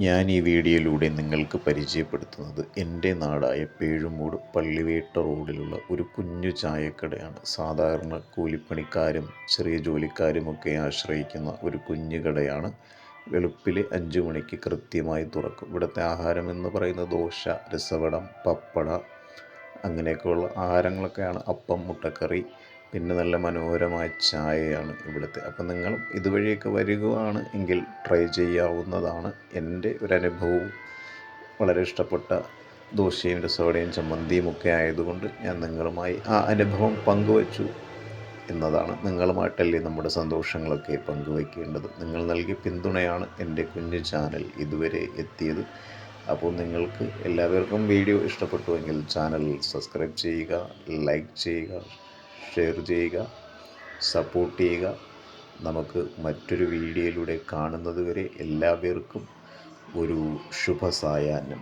ഞാൻ ഈ വീഡിയോയിലൂടെ നിങ്ങൾക്ക് പരിചയപ്പെടുത്തുന്നത് എൻ്റെ നാടായ പേഴുമൂട് പള്ളിവേട്ട റോഡിലുള്ള ഒരു കുഞ്ഞു ചായക്കടയാണ്. സാധാരണ കൂലിപ്പണിക്കാരും ചെറിയ ജോലിക്കാരുമൊക്കെ ആശ്രയിക്കുന്ന ഒരു കുഞ്ഞു കടയാണ്. വെളുപ്പിൽ 5 മണിക്ക് കൃത്യമായി തുറക്കും. ഇവിടുത്തെ ആഹാരം എന്ന് പറയുന്നത് ദോശ, രസവടം, പപ്പട അങ്ങനെയൊക്കെയുള്ള ആഹാരങ്ങളൊക്കെയാണ്. അപ്പം, മുട്ടക്കറി, പിന്നെ നല്ല മനോഹരമായ ചായയാണ് ഇവിടുത്തെ. അപ്പം നിങ്ങൾ ഇതുവഴിയൊക്കെ വരികയാണ് എങ്കിൽ ട്രൈ ചെയ്യാവുന്നതാണ്. എൻ്റെ ഒരനുഭവവും വളരെ ഇഷ്ടപ്പെട്ട ദോശയും രസവടയും ചമ്മന്തിയും ഒക്കെ ആയതുകൊണ്ട് ഞാൻ നിങ്ങളുമായി ആ അനുഭവം പങ്കുവച്ചു എന്നതാണ്. നിങ്ങളുമായിട്ടല്ലേ നമ്മുടെ സന്തോഷങ്ങളൊക്കെ പങ്കുവയ്ക്കേണ്ടത്. നിങ്ങൾ നൽകിയ പിന്തുണയാണ് എൻ്റെ കുഞ്ഞു ചാനൽ ഇതുവരെ എത്തിയത്. അപ്പോൾ നിങ്ങൾക്ക് എല്ലാവർക്കും വീഡിയോ ഇഷ്ടപ്പെട്ടുവെങ്കിൽ ചാനൽ സബ്സ്ക്രൈബ് ചെയ്യുക, ലൈക്ക് ചെയ്യുക, ഷെയർ ചെയ്യുക, സപ്പോർട്ട് ചെയ്യുക. നമുക്ക് മറ്റൊരു വീഡിയോയിലൂടെ കാണുന്നത് വരെ എല്ലാവർക്കും ഒരു ശുഭ സായാഹ്നം.